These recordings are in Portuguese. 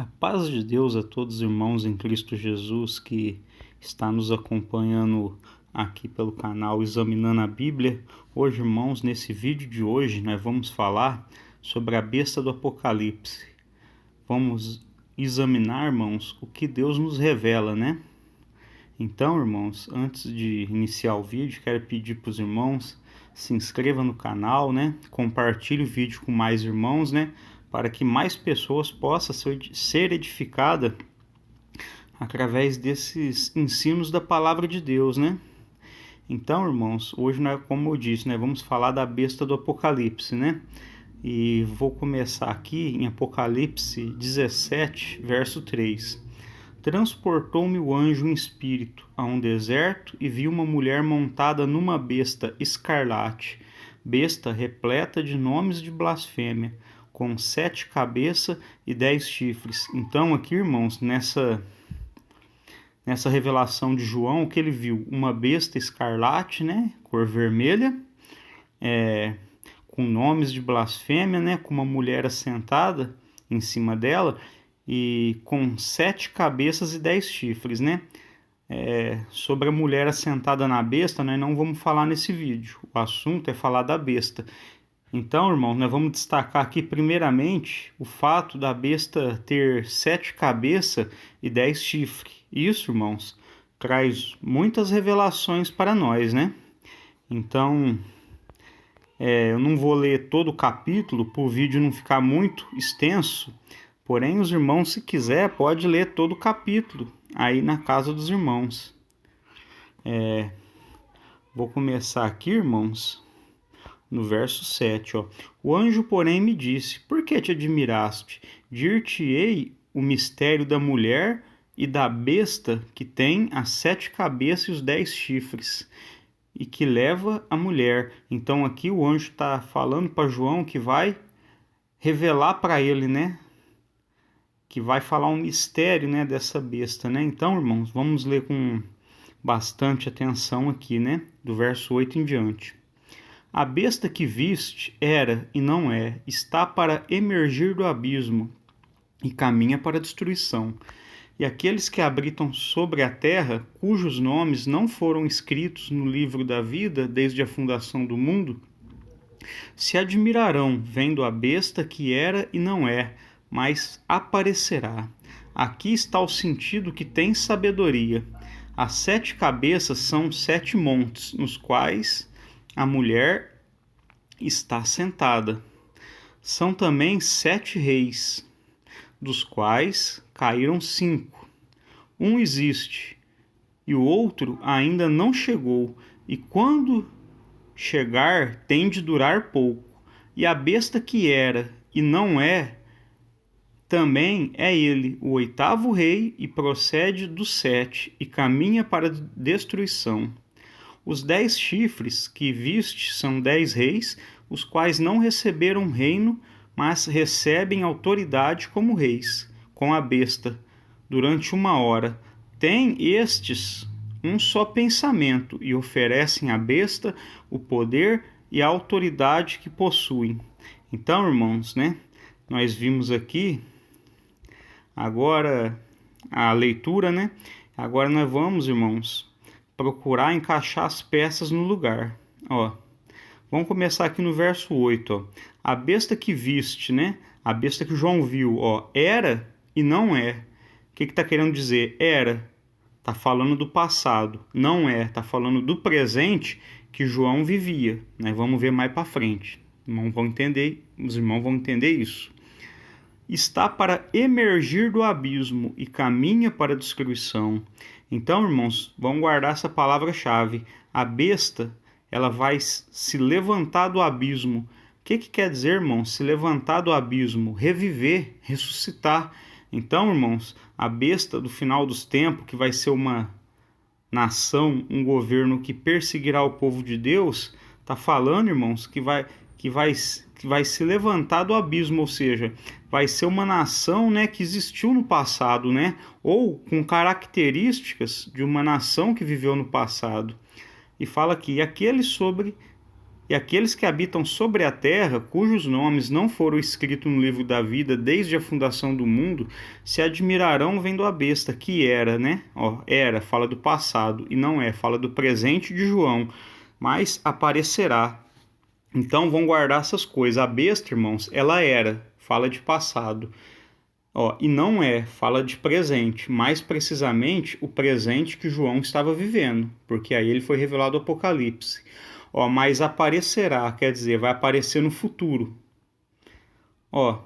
A paz de Deus a todos os irmãos em Cristo Jesus que está nos acompanhando aqui pelo canal Examinando a Bíblia. Hoje, irmãos, nesse vídeo de hoje nós vamos falar sobre a besta do Apocalipse. Vamos examinar, irmãos, o que Deus nos revela, né? Então, irmãos, antes de iniciar o vídeo, quero pedir para os irmãos se inscrevam no canal, né? Compartilhe o vídeo com mais irmãos, né? Para que mais pessoas possam ser edificadas através desses ensinos da palavra de Deus, né? Então, irmãos, hoje, como eu disse, vamos falar da besta do Apocalipse, né? E vou começar aqui em Apocalipse 17, verso 3. Transportou-me o anjo em espírito a um deserto e vi uma mulher montada numa besta escarlate, besta repleta de nomes de blasfêmia, com 7 cabeças e 10 chifres. Então aqui, irmãos, nessa revelação de João, o que ele viu? Uma besta escarlate, né? Cor vermelha, com nomes de blasfêmia, né? Com uma mulher assentada em cima dela e com 7 cabeças e 10 chifres, né? Sobre a mulher assentada na besta, nós não vamos falar nesse vídeo. O assunto é falar da besta. Então, irmãos, nós vamos destacar aqui primeiramente o fato da besta ter 7 cabeças e 10 chifres. Isso, irmãos, traz muitas revelações para nós, né? Então, eu não vou ler todo o capítulo para o vídeo não ficar muito extenso. Porém, os irmãos, se quiser, pode ler todo o capítulo aí na casa dos irmãos. Vou começar aqui, irmãos, no verso 7. O anjo, porém, me disse: por que te admiraste? Dir-te-ei o mistério da mulher e da besta que tem as 7 cabeças e os 10 chifres, e que leva a mulher. Então aqui o anjo está falando para João que vai revelar para ele, né? Que vai falar um mistério, né, dessa besta, né? Então, irmãos, vamos ler com bastante atenção aqui, né? Do verso 8 em diante. A besta que viste era e não é, está para emergir do abismo e caminha para a destruição. E aqueles que habitam sobre a terra, cujos nomes não foram escritos no livro da vida desde a fundação do mundo, se admirarão vendo a besta que era e não é, mas aparecerá. Aqui está o sentido que tem sabedoria. As 7 cabeças são 7 montes, nos quais a mulher está sentada. São também 7 reis, dos quais caíram 5. Um existe, e o outro ainda não chegou, e quando chegar tem de durar pouco. E a besta que era e não é, também é ele, o 8º rei, e procede dos 7, e caminha para a destruição. Os 10 chifres que viste são 10 reis, os quais não receberam reino, mas recebem autoridade como reis, com a besta, durante 1 hora. Têm estes um só pensamento, e oferecem à besta o poder e a autoridade que possuem. Então, irmãos, né? Nós vimos aqui agora a leitura, né? Agora nós vamos, irmãos, procurar encaixar as peças no lugar. Vamos começar aqui no verso 8. A besta que viste, né? A besta que João viu, era e não é. O que está querendo dizer? Era, está falando do passado. Não é, está falando do presente que João vivia. Né? Vamos ver mais para frente. Os irmãos vão entender isso. Está para emergir do abismo e caminha para a destruição. Então, irmãos, vamos guardar essa palavra-chave. A besta, ela vai se levantar do abismo. O que quer dizer, irmãos? Se levantar do abismo, reviver, ressuscitar. Então, irmãos, a besta do final dos tempos, que vai ser uma nação, um governo que perseguirá o povo de Deus, está falando, irmãos, que vai se levantar do abismo, ou seja, vai ser uma nação, né, que existiu no passado, né, ou com características de uma nação que viveu no passado. E fala aqui, aquele sobre e aqueles que habitam sobre a terra, cujos nomes não foram escritos no livro da vida desde a fundação do mundo, se admirarão vendo a besta, que era, né? Ó, era, fala do passado, e não é, fala do presente de João, mas aparecerá. Então vão guardar essas coisas. A besta, irmãos, ela era, fala de passado. Ó, e não é, fala de presente, mais precisamente o presente que João estava vivendo, porque aí ele foi revelado o Apocalipse. Ó, mas aparecerá, quer dizer, vai aparecer no futuro. Ó,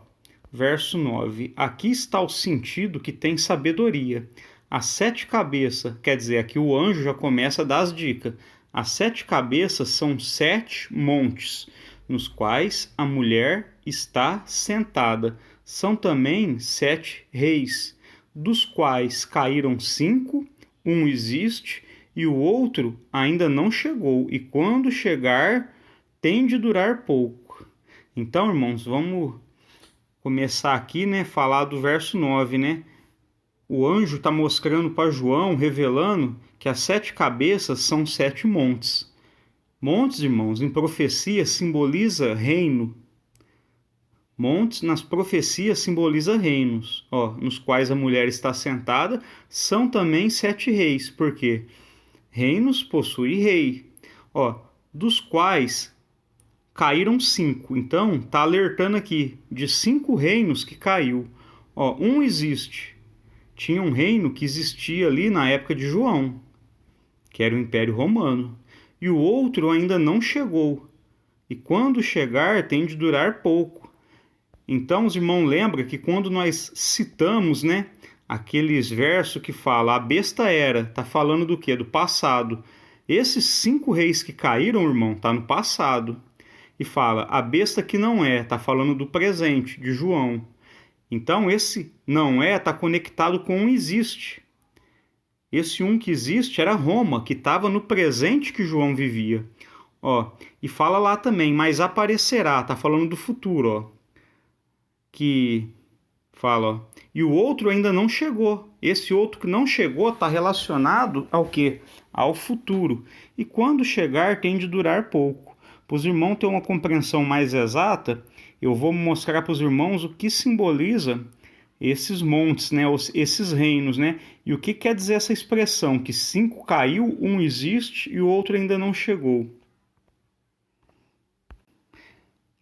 verso 9. Aqui está o sentido que tem sabedoria. As 7 cabeças, quer dizer, aqui o anjo já começa a dar as dicas. As 7 cabeças são 7 montes, nos quais a mulher está sentada. São também 7 reis, dos quais caíram 5, um existe e o outro ainda não chegou, e quando chegar, tem de durar pouco. Então, irmãos, vamos começar aqui, né, falar do verso 9, né? O anjo está mostrando para João, revelando que as 7 cabeças são 7 montes. Montes, irmãos, em profecia simboliza reino. Montes nas profecias simboliza reinos, ó, nos quais a mulher está sentada, são também 7 reis, porque reinos possui rei, ó, dos quais caíram 5. Então, tá alertando aqui de 5 reinos que caiu. Ó, um existe. Tinha um reino que existia ali na época de João, que era o Império Romano, e o outro ainda não chegou. E quando chegar, tem de durar pouco. Então, os irmãos lembram que quando nós citamos, né, aqueles versos que fala a besta era, tá falando do quê? Do passado. Esses 5 reis que caíram, irmão, tá no passado. E fala a besta que não é, tá falando do presente, de João. Então, esse não é, tá conectado com um existe. Esse um que existe era Roma, que estava no presente que João vivia. Ó, e fala lá também, mas aparecerá, tá falando do futuro, ó. Que fala, ó, e o outro ainda não chegou. Esse outro que não chegou está relacionado ao quê? Ao futuro. E quando chegar, tem de durar pouco. Para os irmãos terem uma compreensão mais exata, eu vou mostrar para os irmãos o que simboliza esses montes, né? Esses reinos, né? E o que quer dizer essa expressão? Que 5 caiu, um existe e o outro ainda não chegou.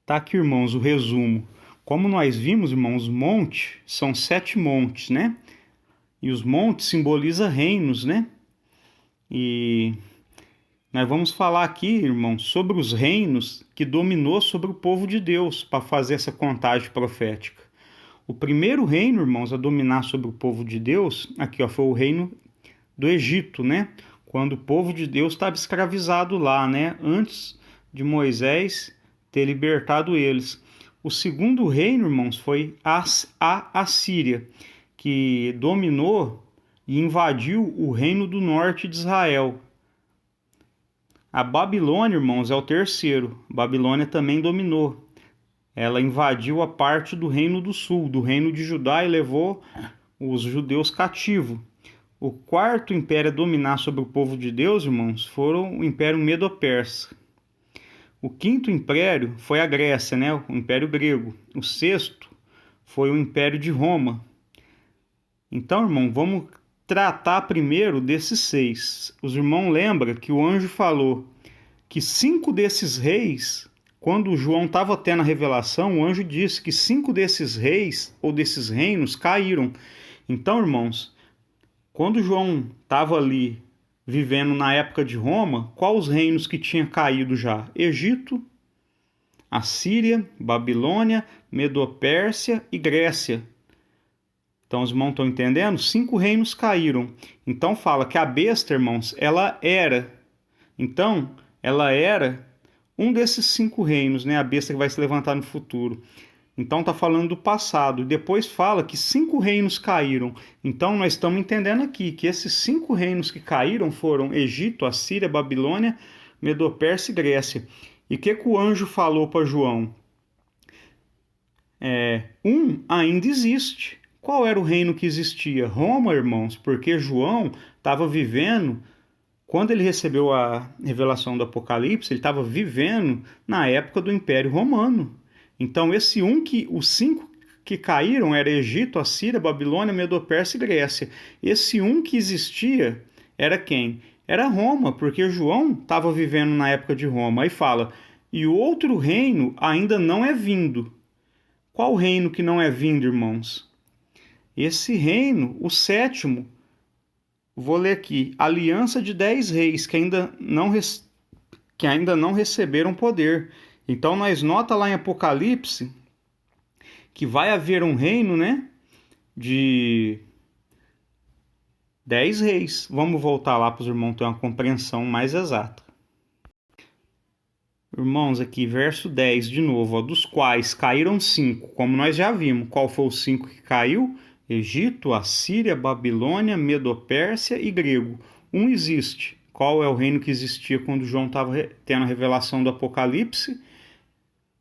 Tá aqui, irmãos, o resumo. Como nós vimos, irmãos, monte são 7 montes, né? E os montes simbolizam reinos, né? E nós vamos falar aqui, irmãos, sobre os reinos que dominou sobre o povo de Deus para fazer essa contagem profética. O primeiro reino, irmãos, a dominar sobre o povo de Deus, aqui ó, foi o reino do Egito, né? Quando o povo de Deus estava escravizado lá, né? Antes de Moisés ter libertado eles. O segundo reino, irmãos, foi a Assíria, que dominou e invadiu o reino do norte de Israel. A Babilônia, irmãos, é o terceiro. A Babilônia também dominou. Ela invadiu a parte do reino do sul, do reino de Judá, e levou os judeus cativos. O quarto império a dominar sobre o povo de Deus, irmãos, foram o Império Medo-Persa. O quinto império foi a Grécia, né? O Império Grego. O sexto foi o Império de Roma. Então, irmão, vamos tratar primeiro desses 6. Os irmãos lembram que o anjo falou que 5 desses reis, quando João estava tendo a revelação, o anjo disse que 5 desses reis ou desses reinos caíram. Então, irmãos, quando João estava ali vivendo na época de Roma, quais os reinos que tinham caído já? Egito, Assíria, Babilônia, Medo-Pérsia e Grécia. Então os irmãos estão entendendo? 5 reinos caíram. Então fala que a besta, irmãos, ela era. Então, ela era um desses 5 reinos, né? A besta que vai se levantar no futuro. Então está falando do passado. Depois fala que 5 reinos caíram. Então nós estamos entendendo aqui que esses 5 reinos que caíram foram Egito, Assíria, Babilônia, Medo-Pérsia e Grécia. E o que o anjo falou para João? Um ainda existe. Qual era o reino que existia? Roma, irmãos, porque João estava vivendo quando ele recebeu a revelação do Apocalipse, ele estava vivendo na época do Império Romano. Então, os 5 que caíram era Egito, Assíria, Babilônia, Medo-Pérsia e Grécia. Esse um que existia era quem? Era Roma, porque João estava vivendo na época de Roma. Aí fala, e o outro reino ainda não é vindo. Qual reino que não é vindo, irmãos? Esse reino, o sétimo, vou ler aqui, aliança de 10 reis que ainda não receberam poder. Então nós nota lá em Apocalipse que vai haver um reino, né, de 10 reis. Vamos voltar lá para os irmãos terem uma compreensão mais exata. Irmãos, aqui verso 10 de novo, ó, dos quais caíram 5, como nós já vimos. Qual foi os 5 que caiu? Egito, Assíria, Babilônia, Medo-Pérsia e grego. Um existe. Qual é o reino que existia quando João estava tendo a revelação do Apocalipse?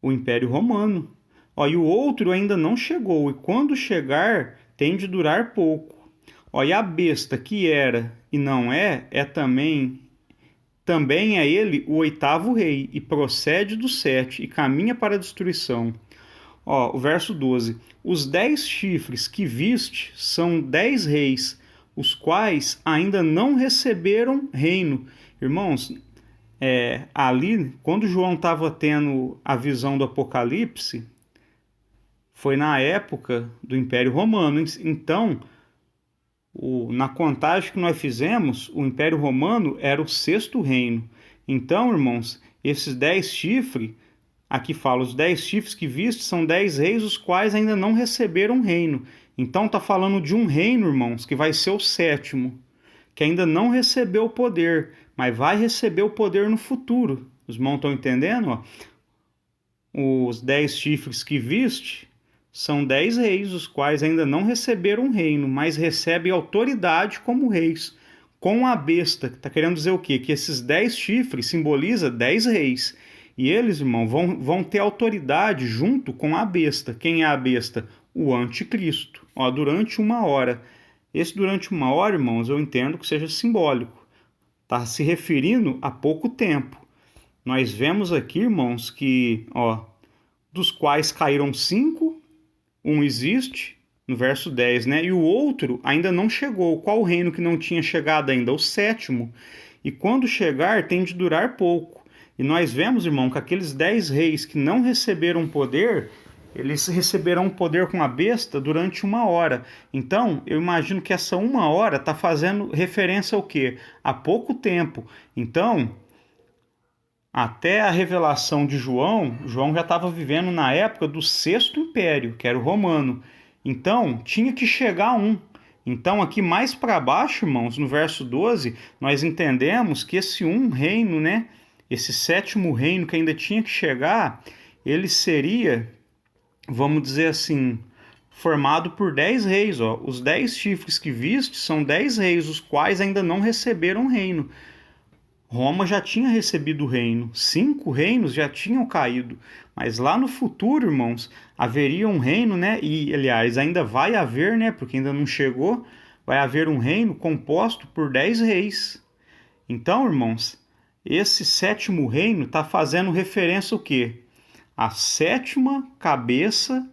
O Império Romano. Ó, e o outro ainda não chegou, e quando chegar, tem de durar pouco. Ó, e a besta que era e não é também é ele o 8º rei, e procede do 7, e caminha para a destruição. Ó, o verso 12. Os 10 chifres que viste são 10 reis, os quais ainda não receberam reino. Irmãos, ali, quando João estava tendo a visão do Apocalipse, foi na época do Império Romano. Então, na contagem que nós fizemos, o Império Romano era o 6º reino. Então, irmãos, esses 10 chifres, aqui fala, os 10 chifres que viste são 10 reis, os quais ainda não receberam reino. Então, está falando de um reino, irmãos, que vai ser o 7º, que ainda não recebeu o poder, mas vai receber o poder no futuro. Os irmãos estão entendendo? Ó? Os 10 chifres que viste são 10 reis, os quais ainda não receberam reino, mas recebem autoridade como reis, com a besta. Está querendo dizer o quê? Que esses 10 chifres simbolizam 10 reis. E eles, irmão, vão ter autoridade junto com a besta. Quem é a besta? O anticristo. Ó, durante 1 hora. Esse durante 1 hora, irmãos, eu entendo que seja simbólico. Está se referindo a pouco tempo. Nós vemos aqui, irmãos, que, ó, dos quais caíram 5, um existe, no verso 10, né? E o outro ainda não chegou. Qual o reino que não tinha chegado ainda? O 7º. E quando chegar, tem de durar pouco. E nós vemos, irmão, que aqueles 10 reis que não receberam poder, eles receberão poder com a besta durante 1 hora. Então, eu imagino que essa 1 hora está fazendo referência ao quê? A pouco tempo. Então, até a revelação de João já estava vivendo na época do 6º Império, que era o romano. Então, tinha que chegar um. Então, aqui mais para baixo, irmãos, no verso 12, nós entendemos que esse reino, né, esse 7º reino que ainda tinha que chegar, ele seria, vamos dizer assim, formado por 10 reis. Ó. Os 10 chifres que viste são 10 reis, os quais ainda não receberam reino. Roma já tinha recebido o reino, 5 reinos já tinham caído, mas lá no futuro, irmãos, haveria um reino, né? E, aliás, ainda vai haver, né? Porque ainda não chegou, vai haver um reino composto por 10 reis. Então, irmãos, esse 7º reino está fazendo referência ao quê? A 7ª cabeça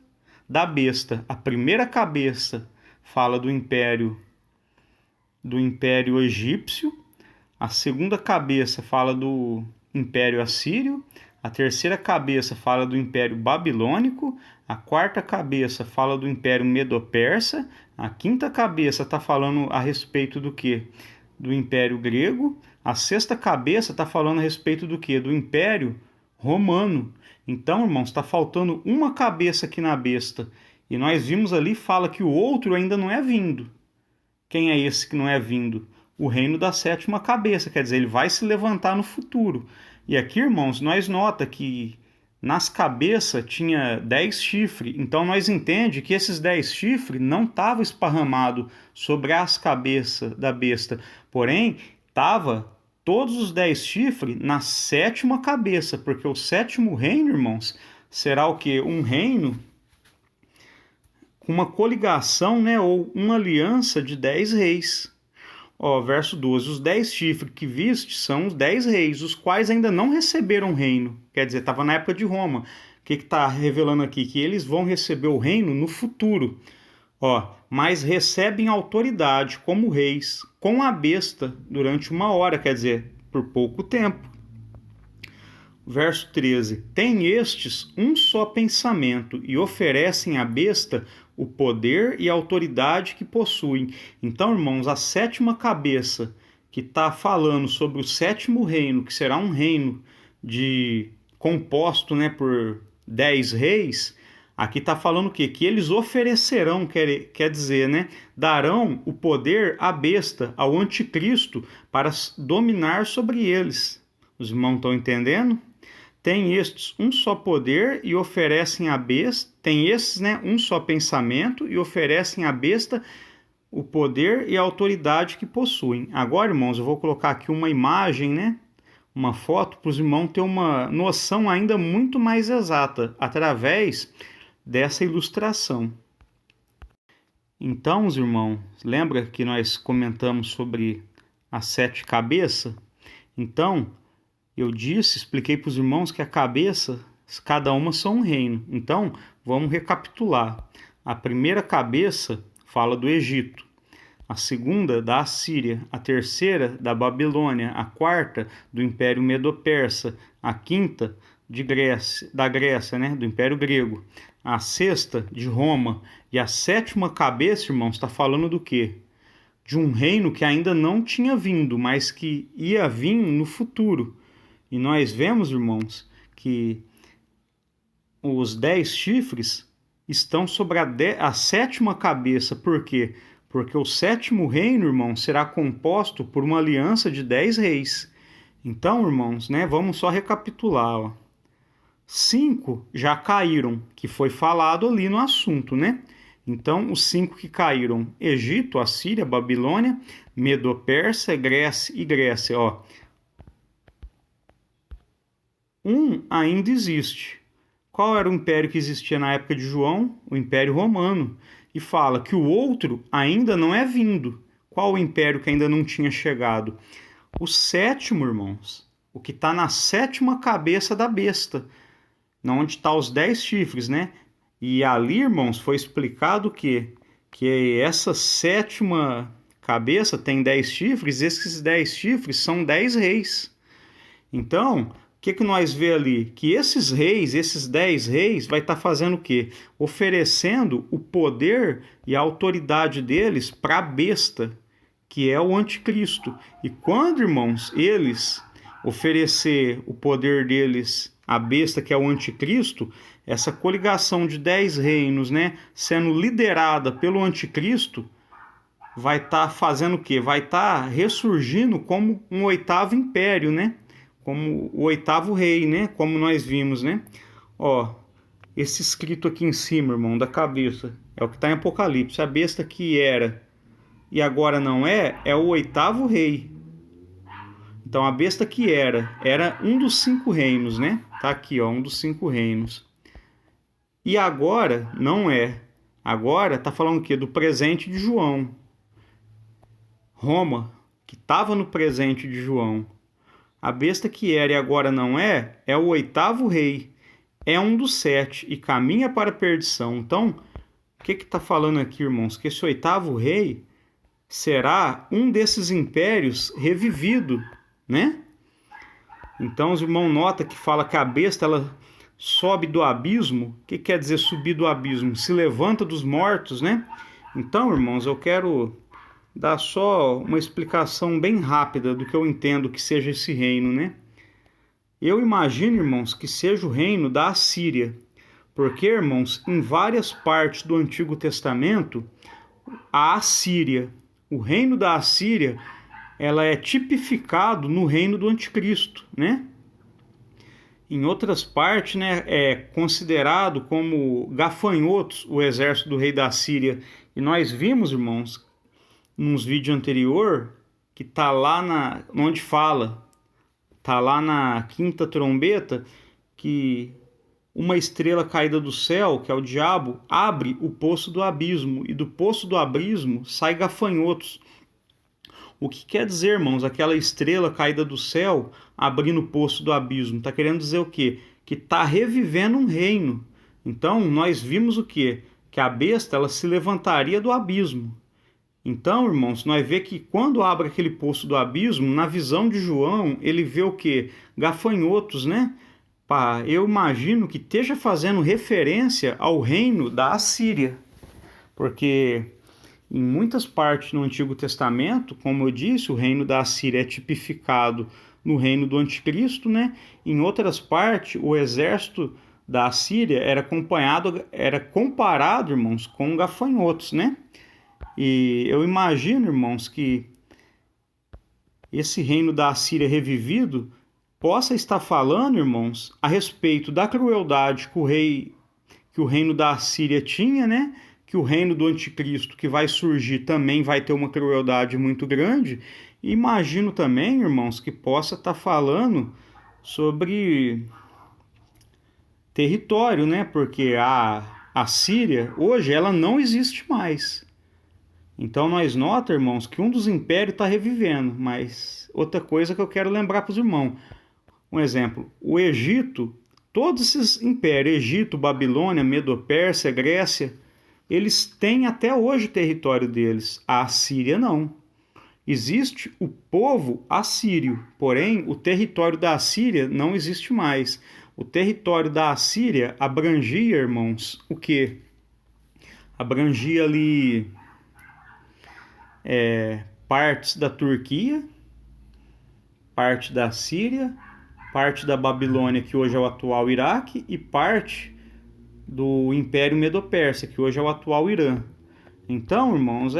da besta. A primeira cabeça fala do império egípcio. A segunda cabeça fala do Império Assírio, a terceira cabeça fala do Império Babilônico, a quarta cabeça fala do Império Medo-Persa, a quinta cabeça está falando a respeito do quê? Do Império Grego, a sexta cabeça está falando a respeito do quê? Do Império Romano. Então, irmãos, está faltando uma cabeça aqui na besta. E nós vimos ali, fala que o outro ainda não é vindo. Quem é esse que não é vindo? O reino da 7ª cabeça, quer dizer, ele vai se levantar no futuro. E aqui, irmãos, nós nota que nas cabeças tinha 10 chifres, então nós entende que esses 10 chifres não estavam esparramados sobre as cabeças da besta, porém, estava todos os 10 chifres na 7ª cabeça, porque o 7º reino, irmãos, será o quê? Um reino com uma coligação, né, ou uma aliança de 10 reis. Ó, verso 12: os 10 chifres que viste são os 10 reis, os quais ainda não receberam reino. Quer dizer, estava na época de Roma. O que está revelando aqui? Que eles vão receber o reino no futuro. Ó, mas recebem autoridade como reis com a besta durante 1 hora, quer dizer, por pouco tempo. Verso 13: tem estes um só pensamento e oferecem à besta o poder e a autoridade que possuem. Então, irmãos, a 7ª cabeça que está falando sobre o 7º reino, que será um reino composto, né, por 10 reis, aqui está falando o quê? Que eles oferecerão, quer dizer, né, darão o poder à besta, ao anticristo, para dominar sobre eles. Os irmãos estão entendendo? Tem estes um só poder e oferecem à besta, tem esses, né, um só pensamento e oferecem à besta o poder e a autoridade que possuem. Agora, irmãos, eu vou colocar aqui uma imagem, né, uma foto, para os irmãos terem uma noção ainda muito mais exata através dessa ilustração. Então, os irmãos, lembra que nós comentamos sobre as 7 cabeças? Então, eu expliquei para os irmãos que a cabeça, cada uma são um reino. Então, vamos recapitular. A primeira cabeça fala do Egito, a segunda da Assíria, a terceira da Babilônia, a quarta do Império Medo-Persa, a quinta da Grécia, né, do Império Grego, a sexta de Roma e a 7ª cabeça, irmãos, está falando do quê? De um reino que ainda não tinha vindo, mas que ia vir no futuro. E nós vemos, irmãos, que os 10 chifres estão sobre a 7ª cabeça. Por quê? Porque o 7º reino, irmãos, será composto por uma aliança de 10 reis. Então, irmãos, né, vamos só recapitular. Ó. 5 já caíram, que foi falado ali no assunto, né? Então, os 5 que caíram: Egito, Assíria, Babilônia, Medo-Persa, Grécia, ó. Um ainda existe. Qual era o império que existia na época de João? O Império Romano. E fala que o outro ainda não é vindo. Qual o império que ainda não tinha chegado? O 7º, irmãos. O que está na 7ª cabeça da besta. Onde está os 10 chifres, né? E ali, irmãos, foi explicado que essa 7ª cabeça tem 10 chifres. Esses 10 chifres são 10 reis. Então, o que nós vê ali? Que esses reis, esses 10 reis, vai estar fazendo o quê? Oferecendo o poder e a autoridade deles para a besta, que é o anticristo. E quando, irmãos, eles oferecer o poder deles à besta, que é o anticristo, essa coligação de 10 reinos, né, sendo liderada pelo anticristo, vai estar fazendo o quê? Vai estar ressurgindo como um 8º império, né? Como o 8º rei, né? Como nós vimos, né? Ó, esse escrito aqui em cima, irmão, da cabeça, é o que está em Apocalipse. A besta que era e agora não é o 8º rei. Então, a besta que era um dos 5 reinos, né? Tá aqui, ó, um dos 5 reinos. E agora não é. Agora tá falando o quê? Do presente de João. Roma, que estava no presente de João. A besta que era e agora não é o 8º rei. É um dos 7 e caminha para a perdição. Então, o que está falando aqui, irmãos? Que esse 8º rei será um desses impérios revivido, né? Então, os irmãos notam que fala que a besta ela sobe do abismo. O que quer dizer subir do abismo? Se levanta dos mortos, né? Então, irmãos, eu quero dar só uma explicação bem rápida do que eu entendo que seja esse reino, né? Eu imagino, irmãos, que seja o reino da Assíria, porque, irmãos, em várias partes do Antigo Testamento, a Assíria, o reino da Assíria, ela é tipificado no reino do Anticristo, né? Em outras partes, né, é considerado como gafanhotos o exército do rei da Síria. E nós vimos, irmãos, nos vídeos anterior, que tá lá onde fala, tá lá na 5ª trombeta, que uma estrela caída do céu, que é o diabo, abre o poço do abismo, e do poço do abismo sai gafanhotos. O que quer dizer, irmãos, aquela estrela caída do céu abrindo o poço do abismo? Está querendo dizer o quê? Que está revivendo um reino. Então, nós vimos o quê? Que a besta ela se levantaria do abismo. Então, irmãos, nós vemos que quando abre aquele poço do abismo, na visão de João, ele vê o quê? Gafanhotos, né? Pá, eu imagino que esteja fazendo referência ao reino da Assíria. Porque em muitas partes no Antigo Testamento, como eu disse, o reino da Assíria é tipificado no reino do Anticristo, né? Em outras partes, o exército da Assíria era comparado, irmãos, com gafanhotos, né? E eu imagino, irmãos, que esse reino da Assíria revivido possa estar falando, irmãos, a respeito da crueldade que o reino da Assíria tinha, né? Que o reino do anticristo que vai surgir também vai ter uma crueldade muito grande. E imagino também, irmãos, que possa estar falando sobre território, né? Porque a Síria, hoje, ela não existe mais. Então nós notamos, irmãos, que um dos impérios está revivendo. Mas outra coisa que eu quero lembrar para os irmãos. Um exemplo, o Egito, todos esses impérios, Egito, Babilônia, Medo-Pérsia, Grécia, eles têm até hoje o território deles. A Assíria não. Existe o povo assírio, porém o território da Assíria não existe mais. O território da Assíria abrangia, irmãos, o quê? Abrangia ali partes da Turquia, parte da Síria, parte da Babilônia, que hoje é o atual Iraque, e parte do Império Medo-Persa, que hoje é o atual Irã. Então, irmãos,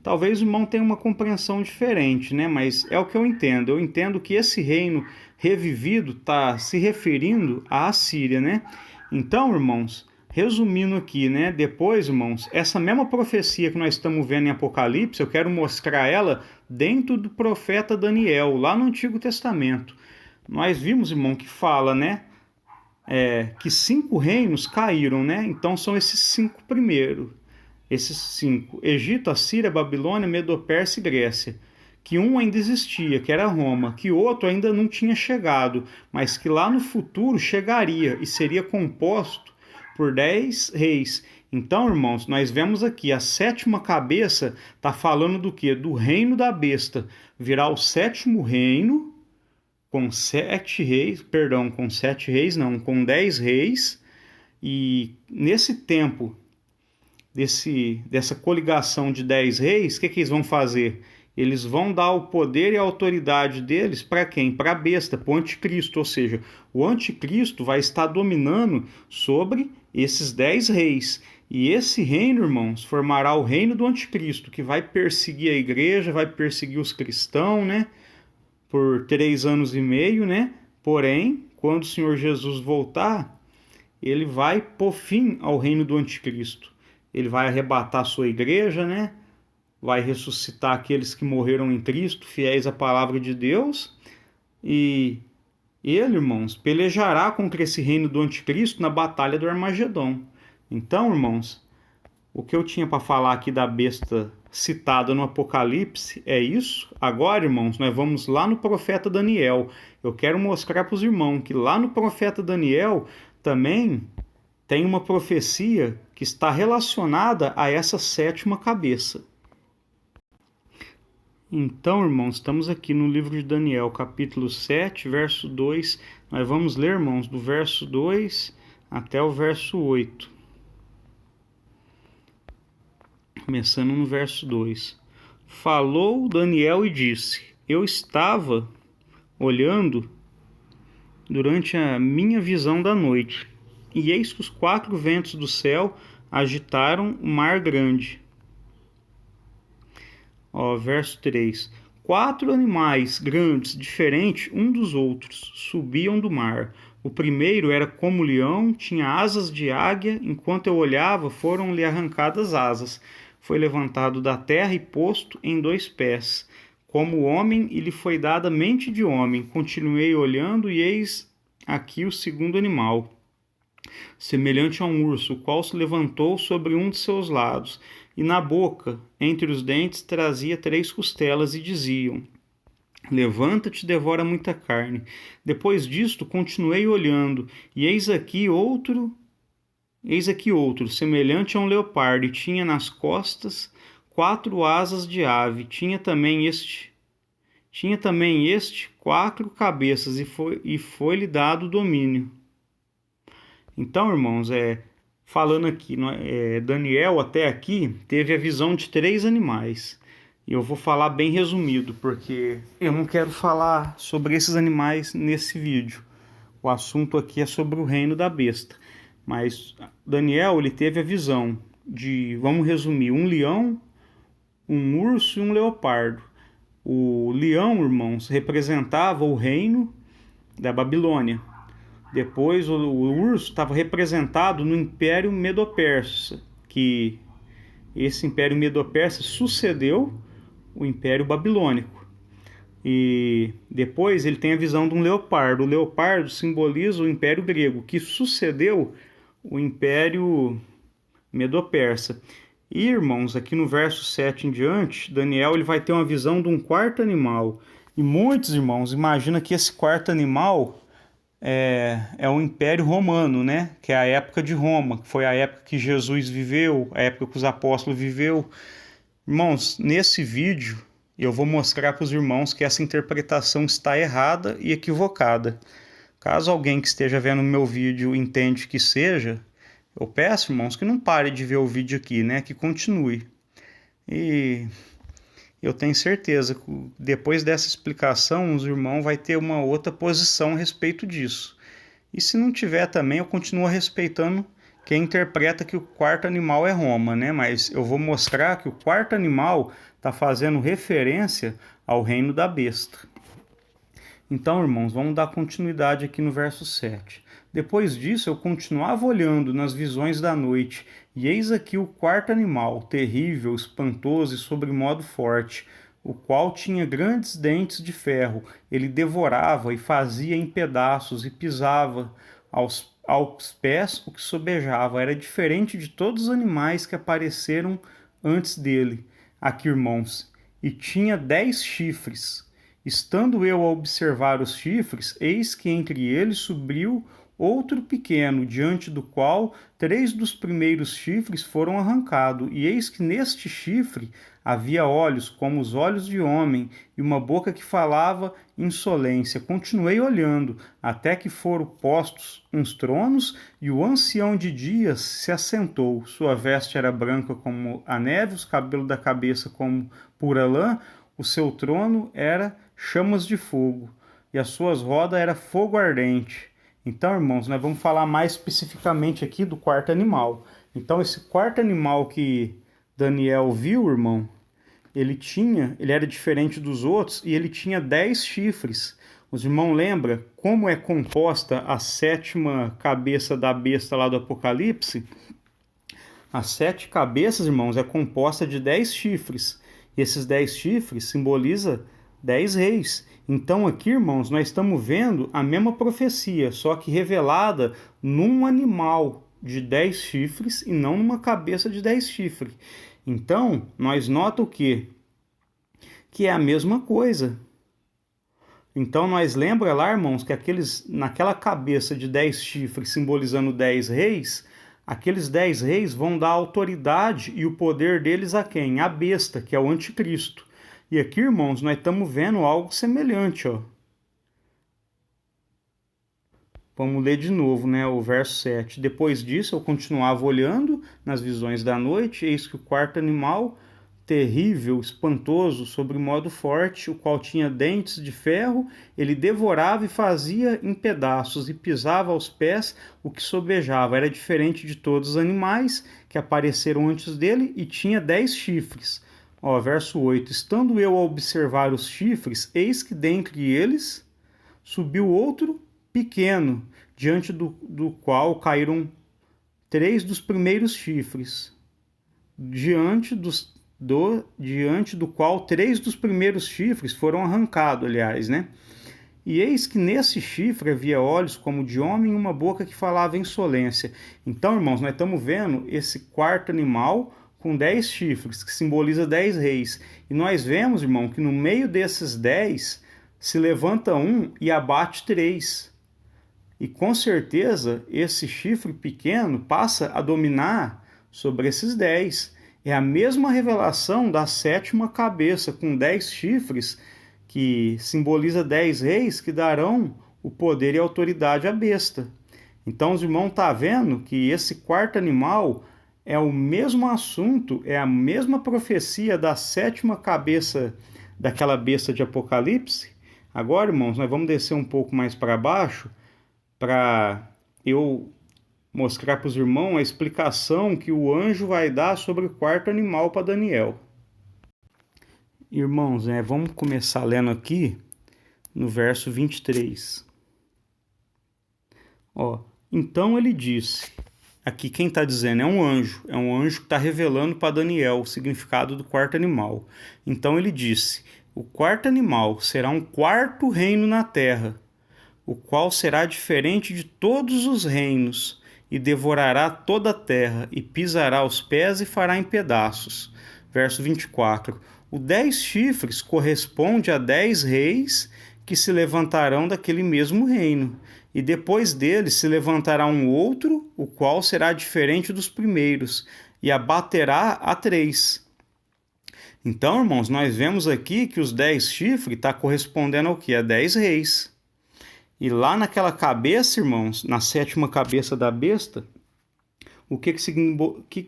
talvez o irmão tenha uma compreensão diferente, né? Mas é o que eu entendo. Eu entendo que esse reino revivido está se referindo à Assíria, né? Então, irmãos, resumindo aqui, né? Depois, irmãos, essa mesma profecia que nós estamos vendo em Apocalipse, eu quero mostrar ela dentro do profeta Daniel, lá no Antigo Testamento. Nós vimos, irmão, que fala, né? Que 5 reinos caíram, né? Então são esses 5 primeiros. Esses 5, Egito, Assíria, Babilônia, Medo-Pérsia e Grécia. Que um ainda existia, que era Roma, que outro ainda não tinha chegado, mas que lá no futuro chegaria e seria composto por 10 reis. Então, irmãos, nós vemos aqui a 7ª cabeça está falando do quê? Do reino da besta. Virá o 7º reino com 7 reis, perdão, com 7 reis não, com 10 reis. E nesse tempo dessa coligação de 10 reis, o que eles vão fazer? Eles vão dar o poder e a autoridade deles para quem? Para a besta, para o anticristo. Ou seja, o anticristo vai estar dominando sobre esses 10 reis. E esse reino, irmãos, formará o reino do anticristo, que vai perseguir a igreja, vai perseguir os cristãos, né? Por 3 anos e meio, né? Porém, quando o Senhor Jesus voltar, ele vai pôr fim ao reino do anticristo. Ele vai arrebatar a sua igreja, né? Vai ressuscitar aqueles que morreram em Cristo, fiéis à palavra de Deus. E ele, irmãos, pelejará contra esse reino do anticristo na batalha do Armagedon. Então, irmãos, o que eu tinha para falar aqui da besta citada no Apocalipse é isso. Agora, irmãos, nós vamos lá no profeta Daniel. Eu quero mostrar para os irmãos que lá no profeta Daniel também tem uma profecia que está relacionada a essa 7ª cabeça. Então, irmãos, estamos aqui no livro de Daniel, capítulo 7, verso 2. Nós vamos ler, irmãos, do verso 2 até o verso 8. Começando no verso 2. Falou Daniel e disse: Eu estava olhando durante a minha visão da noite, e eis que os 4 ventos do céu agitaram o mar grande. Verso 3. 4 animais grandes, diferentes um dos outros, subiam do mar. O primeiro era como leão, tinha asas de águia. Enquanto eu olhava, foram-lhe arrancadas asas. Foi levantado da terra e posto em 2 pés. Como homem, e lhe foi dada mente de homem. Continuei olhando, e eis aqui o segundo animal, semelhante a um urso, o qual se levantou sobre um de seus lados. e na boca, entre os dentes, trazia 3 costelas e diziam: Levanta-te e devora muita carne. Depois disto, continuei olhando, e eis aqui outro, semelhante a um leopardo, e tinha nas costas 4 asas de ave. Tinha também este 4 cabeças, e foi-lhe dado domínio. Então, irmãos, falando aqui, Daniel até aqui teve a visão de 3 animais. E eu vou falar bem resumido, porque eu não quero falar sobre esses animais nesse vídeo. O assunto aqui é sobre o reino da besta. Mas Daniel, ele teve a visão de, vamos resumir, um leão, um urso e um leopardo. O leão, irmãos, representava o reino da Babilônia. Depois o urso estava representado no Império Medo-Persa, que esse Império Medo-Persa sucedeu o Império Babilônico. E depois ele tem a visão de um leopardo. O leopardo simboliza o Império Grego, que sucedeu o Império Medo-Persa. E, irmãos, aqui no verso 7 em diante, Daniel ele vai ter uma visão de um quarto animal. E muitos, irmãos, imaginam que esse quarto animal é o Império Romano, né? Que é a época de Roma, que foi a época que Jesus viveu, a época que os apóstolos viveu. Irmãos, nesse vídeo eu vou mostrar para os irmãos que essa interpretação está errada e equivocada. Caso alguém que esteja vendo o meu vídeo entende que seja, eu peço, irmãos, que não pare de ver o vídeo aqui, né? Que continue. E eu tenho certeza que depois dessa explicação, os irmãos vão ter uma outra posição a respeito disso. E se não tiver também, eu continuo respeitando quem interpreta que o quarto animal é Roma, né? Mas eu vou mostrar que o quarto animal está fazendo referência ao reino da besta. Então, irmãos, vamos dar continuidade aqui no verso 7. Depois disso, eu continuava olhando nas visões da noite, e eis aqui o quarto animal, terrível, espantoso e sobremodo forte, o qual tinha grandes dentes de ferro. Ele devorava e fazia em pedaços e pisava aos pés o que sobejava. Era diferente de todos os animais que apareceram antes dele. Aqui, irmãos, e tinha 10 chifres. Estando eu a observar os chifres, eis que entre eles subiu outro pequeno, diante do qual 3 dos primeiros chifres foram arrancados. E eis que neste chifre havia olhos como os olhos de homem, e uma boca que falava insolência. Continuei olhando, até que foram postos uns tronos, e o ancião de dias se assentou. Sua veste era branca como a neve, os cabelos da cabeça como pura lã. O seu trono era chamas de fogo, e as suas rodas era fogo ardente. Então, irmãos, nós vamos falar mais especificamente aqui do quarto animal. Então, esse quarto animal que Daniel viu, irmão, ele era diferente dos outros, e ele tinha 10 chifres. Os irmãos lembram como é composta a 7ª cabeça da besta lá do Apocalipse? As 7 cabeças, irmãos, é composta de 10 chifres. E esses 10 chifres simbolizam 10 reis. Então aqui, irmãos, nós estamos vendo a mesma profecia, só que revelada num animal de 10 chifres e não numa cabeça de 10 chifres. Então, nós nota o quê? Que é a mesma coisa. Então, nós lembra lá, irmãos, que naquela cabeça de 10 chifres simbolizando 10 reis, aqueles 10 reis vão dar autoridade e o poder deles a quem? A besta, que é o anticristo. E aqui, irmãos, nós estamos vendo algo semelhante, ó. Vamos ler de novo, né, o verso 7. Depois disso, eu continuava olhando nas visões da noite, eis que o quarto animal, terrível, espantoso, sobre modo forte, o qual tinha dentes de ferro, ele devorava e fazia em pedaços, e pisava aos pés o que sobejava. Era diferente de todos os animais que apareceram antes dele, e tinha 10 chifres. Ó, verso 8. Estando eu a observar os chifres, eis que dentre eles subiu outro pequeno, diante do qual caíram 3 dos primeiros chifres, diante do qual 3 dos primeiros chifres foram arrancados, aliás, né? E eis que nesse chifre havia olhos como de homem e uma boca que falava insolência. Então, irmãos, nós estamos vendo esse quarto animal com 10 chifres, que simboliza 10 reis. E nós vemos, irmão, que no meio desses 10 se levanta um e abate 3. E com certeza esse chifre pequeno passa a dominar sobre esses 10. É a mesma revelação da 7ª cabeça com 10 chifres, que simboliza 10 reis que darão o poder e a autoridade à besta. Então os irmãos estão vendo que esse quarto animal é o mesmo assunto, é a mesma profecia da 7ª cabeça daquela besta de Apocalipse. Agora, irmãos, nós vamos descer um pouco mais para baixo para eu mostrar para os irmãos a explicação que o anjo vai dar sobre o quarto animal para Daniel. Irmãos, vamos começar lendo aqui no verso 23. Então ele disse, aqui quem está dizendo é um anjo que está revelando para Daniel o significado do quarto animal. Então ele disse, o quarto animal será um quarto reino na terra, o qual será diferente de todos os reinos, e devorará toda a terra, e pisará os pés e fará em pedaços. Verso 24. O 10 chifres corresponde a 10 reis que se levantarão daquele mesmo reino, e depois deles se levantará um outro, o qual será diferente dos primeiros, e abaterá a 3. Então, irmãos, nós vemos aqui que os 10 chifres está correspondendo ao quê? A 10 reis. E lá naquela cabeça, irmãos, na 7ª cabeça da besta, o que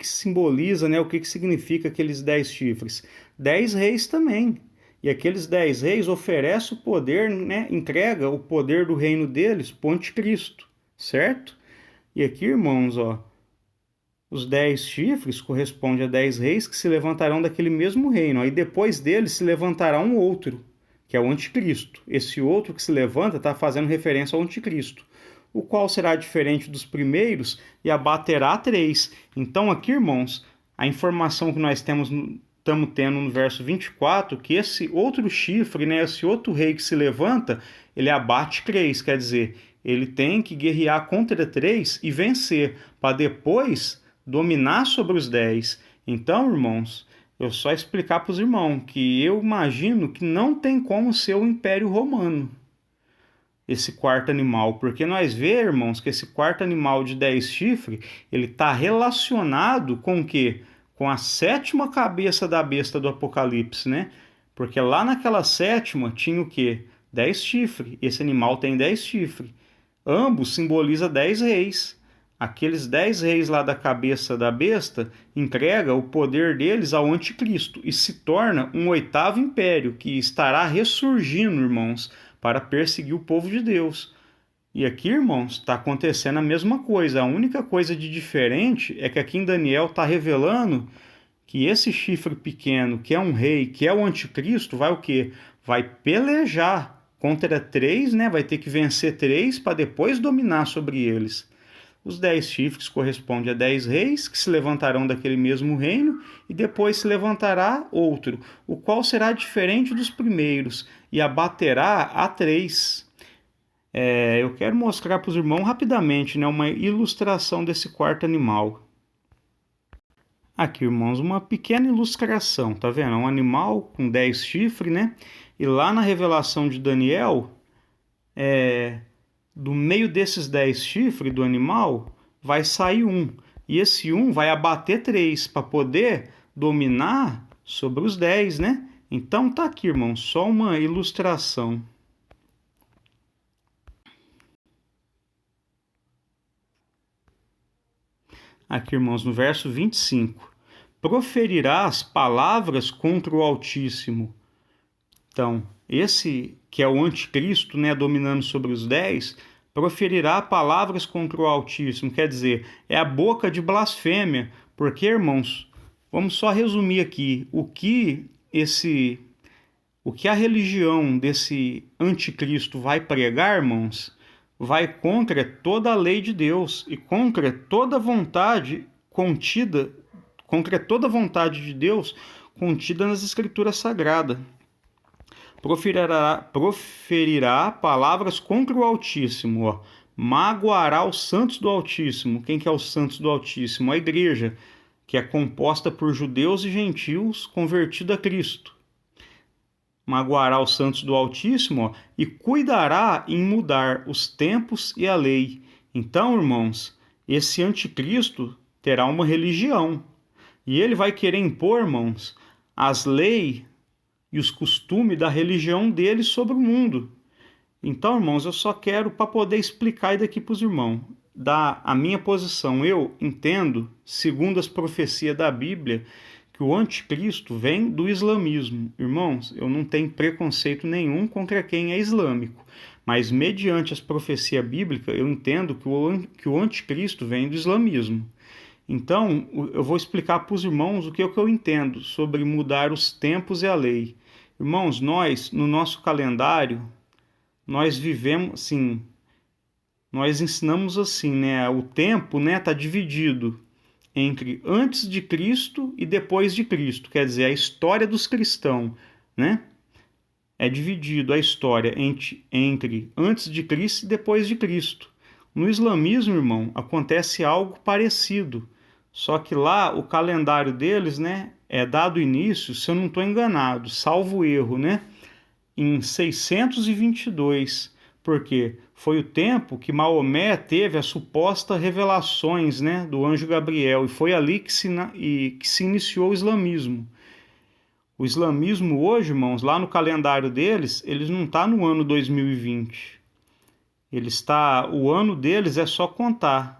simboliza, né? O que significa aqueles 10 chifres? 10 reis também. E aqueles 10 reis oferecem o poder, né? Entrega o poder do reino deles para o anticristo, certo? E aqui, irmãos, os 10 chifres correspondem a 10 reis que se levantarão daquele mesmo reino. Aí depois deles se levantará um outro, que é o anticristo. Esse outro que se levanta está fazendo referência ao anticristo, o qual será diferente dos primeiros e abaterá 3. Então aqui, irmãos, a informação que nós estamos tendo no verso 24, que esse outro chifre, né, esse outro rei que se levanta, ele abate 3, quer dizer, ele tem que guerrear contra 3 e vencer, para depois dominar sobre os 10. Então, irmãos, eu só explicar para os irmãos que eu imagino que não tem como ser o Império Romano, esse quarto animal, porque nós vemos, irmãos, que esse quarto animal de 10 chifres, ele está relacionado com o quê? Com a 7ª cabeça da besta do Apocalipse, né? Porque lá naquela 7ª tinha o quê? 10 chifres. Esse animal tem 10 chifres. Ambos simbolizam 10 reis. Aqueles 10 reis lá da cabeça da besta entrega o poder deles ao anticristo e se torna um 8º império que estará ressurgindo, irmãos, para perseguir o povo de Deus. E aqui, irmãos, está acontecendo a mesma coisa. A única coisa de diferente é que aqui em Daniel está revelando que esse chifre pequeno, que é um rei, que é o anticristo, vai o quê? Vai pelejar contra 3, né? Vai ter que vencer 3 para depois dominar sobre eles. Os 10 chifres correspondem a 10 reis que se levantarão daquele mesmo reino e depois se levantará outro, o qual será diferente dos primeiros e abaterá a 3. Eu quero mostrar para os irmãos rapidamente, né, uma ilustração desse quarto animal. Aqui, irmãos, uma pequena ilustração, tá vendo? É um animal com 10 chifres, né? E lá na revelação de Daniel, do meio desses 10 chifres do animal, vai sair um. E esse um vai abater 3 para poder dominar sobre os 10, né? Então tá aqui, irmãos, só uma ilustração. Aqui, irmãos, no verso 25. Proferirás palavras contra o Altíssimo. Então, esse que é o anticristo, né, dominando sobre os 10, proferirá palavras contra o Altíssimo. Quer dizer, é a boca de blasfêmia. Porque, irmãos, vamos só resumir aqui. O que a religião desse anticristo vai pregar, irmãos, vai contra toda a lei de Deus e contra toda a vontade contida, contra toda a vontade de Deus contida nas Escrituras Sagradas. Proferirá palavras contra o Altíssimo, magoará os santos do Altíssimo. Quem que é os santos do Altíssimo? A igreja. que é composta por judeus e gentios convertidos a Cristo. Magoará os santos do Altíssimo, ó, e cuidará em mudar os tempos e a lei. Então, irmãos, esse anticristo terá uma religião. E ele vai querer impor, irmãos, as leis e os costumes da religião dele sobre o mundo. Então, irmãos, eu só quero para poder explicar isso daqui para os irmãos, dar a minha posição. Eu entendo, segundo as profecias da Bíblia, que o anticristo vem do islamismo. Irmãos, eu não tenho preconceito nenhum contra quem é islâmico, mas mediante as profecias bíblicas, eu entendo que o anticristo vem do islamismo. Então, eu vou explicar para os irmãos o que eu entendo sobre mudar os tempos e a lei. Irmãos, nós, no nosso calendário, nós vivemos assim, nós ensinamos assim, né? O tempo, né, tá dividido entre antes de Cristo e depois de Cristo, quer dizer, a história dos cristãos, né? É dividido a história entre antes de Cristo e depois de Cristo. No islamismo, irmão, acontece algo parecido, só que lá o calendário deles, né, é dado início, se eu não estou enganado, salvo erro, né, em 622, porque foi o tempo que Maomé teve as supostas revelações, né, do anjo Gabriel, e foi ali que se iniciou o islamismo. O islamismo hoje, irmãos, lá no calendário deles, eles não está no ano 2020. O ano deles é só contar.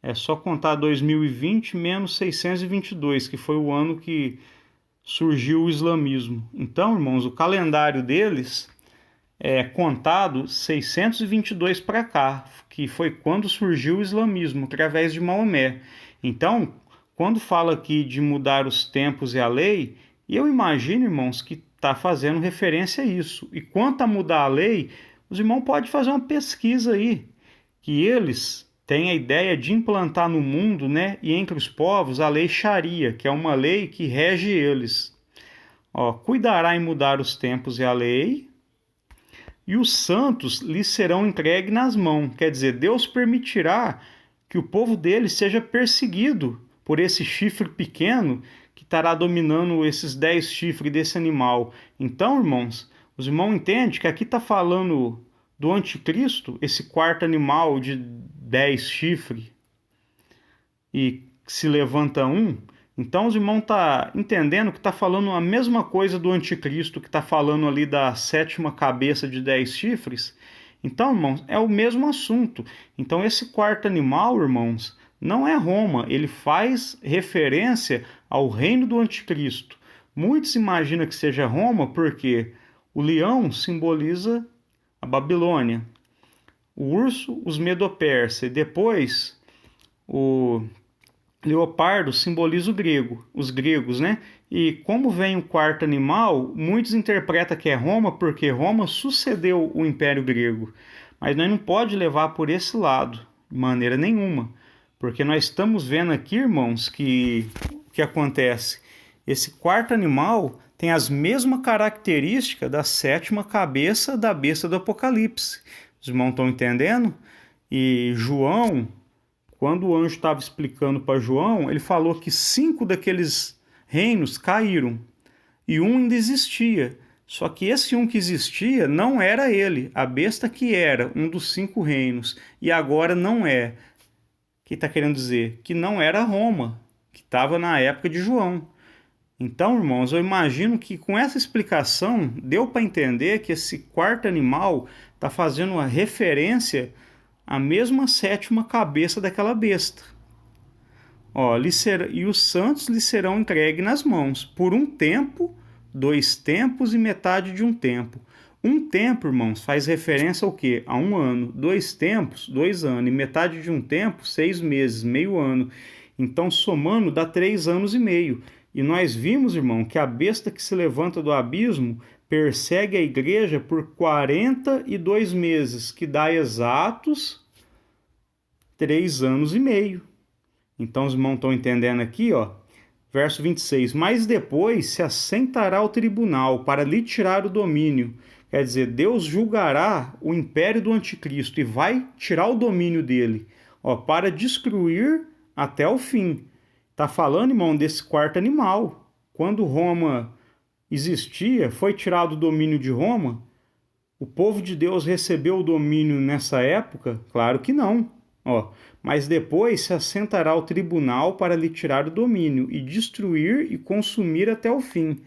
É só contar 2020 menos 622, que foi o ano que surgiu o islamismo. Então, irmãos, o calendário deles é contado 622 para cá, que foi quando surgiu o islamismo, através de Maomé. Então, quando fala aqui de mudar os tempos e a lei, eu imagino, irmãos, que está fazendo referência a isso. E quanto a mudar a lei, os irmãos podem fazer uma pesquisa aí, que eles têm a ideia de implantar no mundo, né, e entre os povos, a lei Sharia, que é uma lei que rege eles. Ó, cuidará em mudar os tempos e a lei, e os santos lhes serão entregues nas mãos. Quer dizer, Deus permitirá que o povo dele seja perseguido por esse chifre pequeno que estará dominando esses 10 chifres desse animal. Então, irmãos, os irmãos entendem que aqui está falando do anticristo, esse quarto animal de 10 chifres, e se levanta um. Então os irmãos estão entendendo que está falando a mesma coisa do anticristo, que está falando ali da sétima cabeça de 10 chifres. Então, irmãos, é o mesmo assunto. Então esse quarto animal, irmãos, não é Roma, ele faz referência ao reino do anticristo. Muitos imaginam que seja Roma porque o leão simboliza a Babilônia, o urso, os Medo-Persa, e depois o leopardo simboliza os gregos, né? E como vem o quarto animal, muitos interpretam que é Roma porque Roma sucedeu o Império Grego. Mas nós não pode levar por esse lado, de maneira nenhuma. Porque nós estamos vendo aqui, irmãos, que o que acontece? Esse quarto animal tem as mesmas características da sétima cabeça da besta do Apocalipse. Os irmãos estão entendendo? E João, quando o anjo estava explicando para João, ele falou que 5 daqueles reinos caíram e um ainda existia. Só que esse um que existia não era ele, a besta que era um dos 5 reinos, e agora não é. O que está querendo dizer? Que não era Roma, que estava na época de João. Então, irmãos, eu imagino que com essa explicação deu para entender que esse quarto animal está fazendo uma referência à mesma sétima cabeça daquela besta. Ó, e os santos lhe serão entregues nas mãos, por um tempo, 2 tempos e metade de um tempo. Um tempo, irmãos, faz referência ao quê? A um ano. 2 tempos, 2 anos. E metade de um tempo, 6 meses, meio ano. Então, somando, dá 3 anos e meio. E nós vimos, irmão, que a besta que se levanta do abismo persegue a igreja por 42 meses, que dá exatos 3 anos e meio. Então os irmãos estão entendendo aqui, ó, verso 26. Mas depois se assentará ao tribunal para lhe tirar o domínio. Quer dizer, Deus julgará o império do anticristo e vai tirar o domínio dele, ó, para destruir até o fim. Está falando, irmão, desse quarto animal. Quando Roma existia, foi tirado o domínio de Roma, o povo de Deus recebeu o domínio nessa época? Claro que não. Ó, mas depois se assentará o tribunal para lhe tirar o domínio e destruir e consumir até o fim.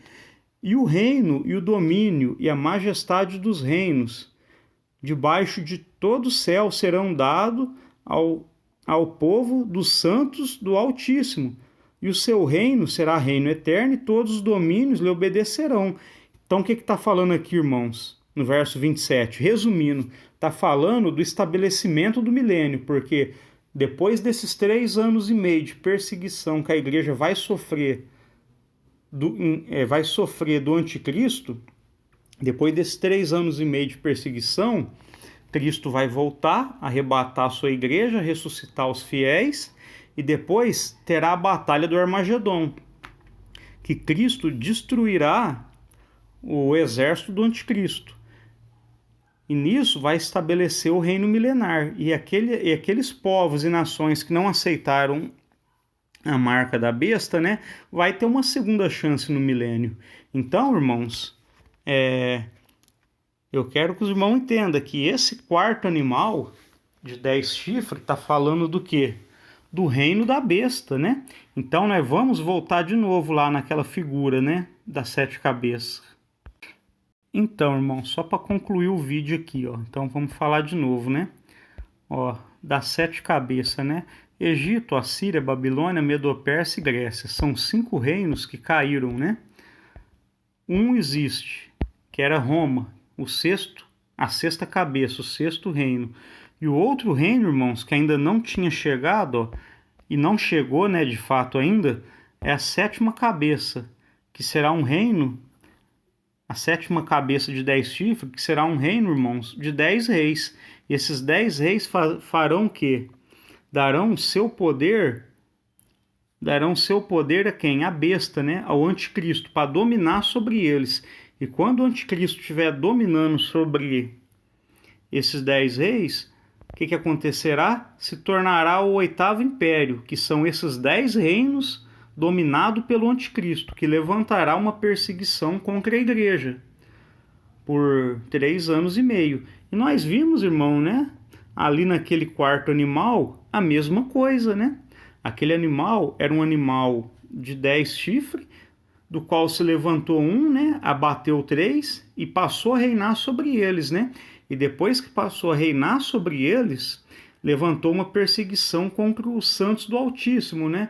E o reino e o domínio e a majestade dos reinos debaixo de todo o céu serão dados ao povo dos santos do Altíssimo. E o seu reino será reino eterno e todos os domínios lhe obedecerão. Então, o que está falando aqui, irmãos? No verso 27, resumindo, está falando do estabelecimento do milênio, porque depois desses 3 anos e meio de perseguição que a igreja vai sofrer do anticristo, depois desses 3 anos e meio de perseguição, Cristo vai voltar, arrebatar a sua igreja, ressuscitar os fiéis, e depois terá a batalha do Armagedon, que Cristo destruirá o exército do anticristo. E nisso vai estabelecer o reino milenar. E aqueles povos e nações que não aceitaram a marca da besta, né, vai ter uma segunda chance no milênio. Então, irmãos, eu quero que os irmãos entendam que esse quarto animal de 10 chifres está falando do quê? Do reino da besta, né? Então, nós vamos voltar de novo lá naquela figura, né, das 7 cabeças. Então, irmão, só para concluir o vídeo aqui, ó. Então, vamos falar de novo, né? Ó, das 7 cabeças, né? Egito, Assíria, Babilônia, Medo-Pérsia e Grécia. São 5 reinos que caíram, né? Um existe, que era Roma, a sexta cabeça, o 6º reino. E o outro reino, irmãos, que ainda não tinha chegado, ó, e não chegou, né, de fato ainda, é a 7ª cabeça, que será um reino, a 7ª cabeça de 10 chifres, que será um reino, irmãos, de 10 reis. E esses 10 reis farão o quê? Darão seu poder a quem? A besta, né? Ao anticristo, para dominar sobre eles. E quando o anticristo estiver dominando sobre esses 10 reis, o que acontecerá? Se tornará o 8º império, que são esses 10 reinos dominado pelo anticristo, que levantará uma perseguição contra a igreja por 3 anos e meio. E nós vimos, irmão, né? Ali naquele quarto animal, a mesma coisa, né? Aquele animal era um animal de 10 chifres, do qual se levantou um, né? Abateu 3 e passou a reinar sobre eles, né? E depois que passou a reinar sobre eles, levantou uma perseguição contra os santos do Altíssimo, né?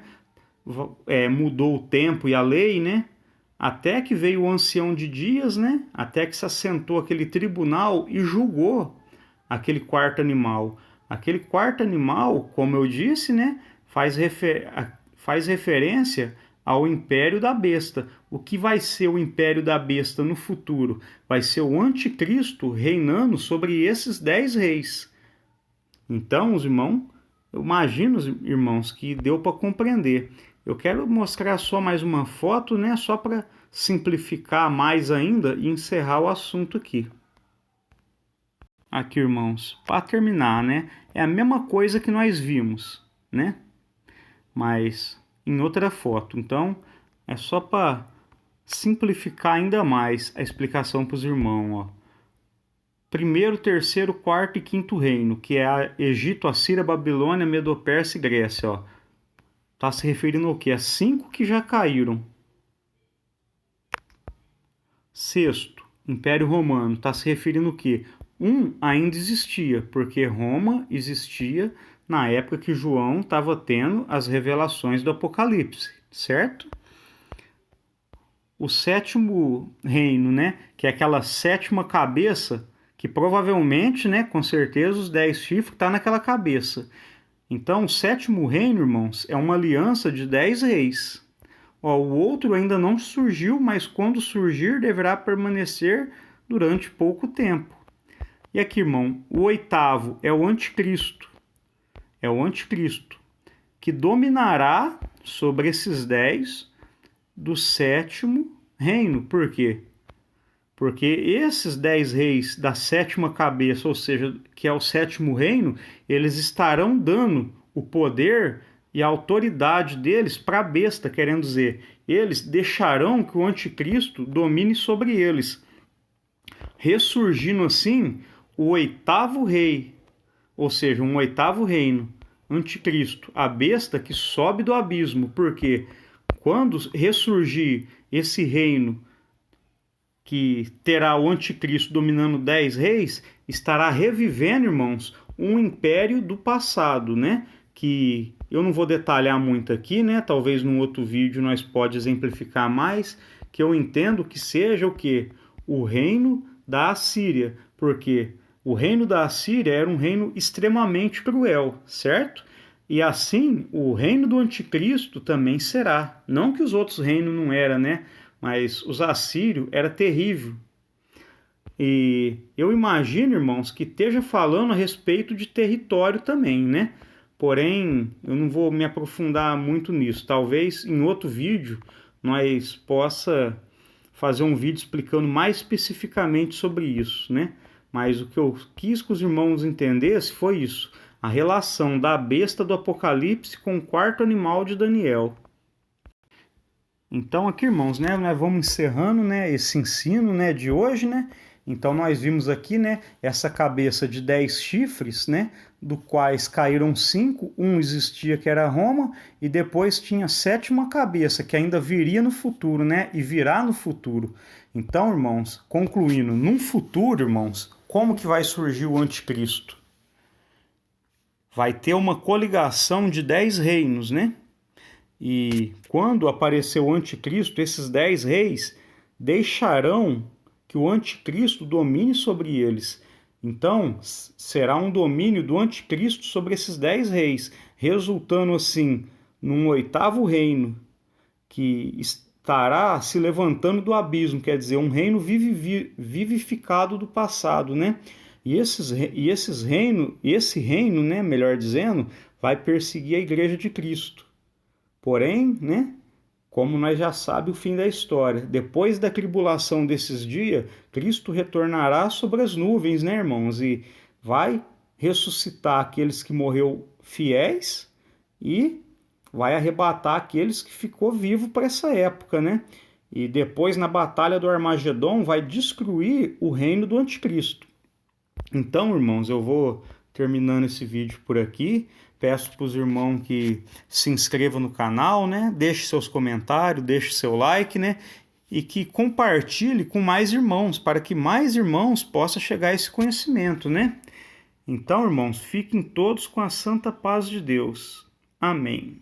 Mudou o tempo e a lei, né? Até que veio o ancião de dias, né? Até que se assentou aquele tribunal e julgou aquele quarto animal. Aquele quarto animal, como eu disse, né? Faz referência ao império da besta. O que vai ser o império da besta no futuro? Vai ser o anticristo reinando sobre esses 10 reis. Então, os irmãos, eu imagino, irmãos, que deu para compreender. Eu quero mostrar só mais uma foto, né? Só para simplificar mais ainda e encerrar o assunto aqui. Aqui, irmãos, para terminar, né? É a mesma coisa que nós vimos, né? Mas em outra foto. Então, é só para simplificar ainda mais a explicação para os irmãos, ó. 1º, 3º, 4º e 5º reino, que é Egito, Assíria, Babilônia, Medo-Pérsia e Grécia, ó. Está se referindo ao quê? A 5 que já caíram. 6º, Império Romano. Está se referindo ao quê? Ainda existia, porque Roma existia na época que João estava tendo as revelações do Apocalipse, certo? O 7º reino, né? Que é aquela 7ª cabeça, que provavelmente, né, com certeza, os 10 chifres estão naquela cabeça. Então, o 7º reino, irmãos, é uma aliança de 10 reis. Ó, o outro ainda não surgiu, mas quando surgir, deverá permanecer durante pouco tempo. E aqui, irmão, o 8º é o anticristo. É o anticristo, que dominará sobre esses 10 do 7º reino. Por quê? Porque esses 10 reis da 7ª cabeça, ou seja, que é o 7º reino, eles estarão dando o poder e a autoridade deles para a besta, querendo dizer, eles deixarão que o anticristo domine sobre eles, ressurgindo assim o oitavo rei, ou seja, um oitavo reino, anticristo, a besta que sobe do abismo, porque quando ressurgir esse reino que terá o anticristo dominando 10 reis, estará revivendo, irmãos, um império do passado, né? Que eu não vou detalhar muito aqui, né? Talvez num outro vídeo nós pode exemplificar mais, que eu entendo que seja o quê? O reino da Assíria, porque o reino da Assíria era um reino extremamente cruel, certo? E assim, o reino do anticristo também será. Não que os outros reinos não eram, né? Mas os assírios era terrível. E eu imagino, irmãos, que esteja falando a respeito de território também, né? Porém, eu não vou me aprofundar muito nisso. Talvez em outro vídeo nós possa fazer um vídeo explicando mais especificamente sobre isso, né? Mas o que eu quis que os irmãos entendessem foi isso, a relação da besta do Apocalipse com o quarto animal de Daniel. Então aqui, irmãos, né, nós vamos encerrando, né, esse ensino, né, de hoje, né? Então nós vimos aqui, né, essa cabeça de 10 chifres, né, do quais caíram 5, um existia que era Roma, e depois tinha a sétima cabeça, que ainda viria no futuro, né, e virá no futuro. Então, irmãos, concluindo, num futuro, irmãos, como que vai surgir o anticristo? Vai ter uma coligação de 10 reinos, né? E quando aparecer o anticristo, esses 10 reis deixarão que o anticristo domine sobre eles. Então, será um domínio do anticristo sobre esses 10 reis, resultando assim num oitavo reino que estará se levantando do abismo, quer dizer, um reino vivificado do passado, né? E esse reino, né, melhor dizendo, vai perseguir a igreja de Cristo. Porém, né, como nós já sabemos o fim da história, depois da tribulação desses dias, Cristo retornará sobre as nuvens, né, irmãos? E vai ressuscitar aqueles que morreu fiéis e vai arrebatar aqueles que ficou vivo para essa época, né? E depois, na batalha do Armagedon, vai destruir o reino do anticristo. Então, irmãos, eu vou terminando esse vídeo por aqui. Peço para os irmãos que se inscrevam no canal, né? Deixe seus comentários, deixe seu like, né? E que compartilhe com mais irmãos, para que mais irmãos possam chegar a esse conhecimento, né? Então, irmãos, fiquem todos com a santa paz de Deus. Amém.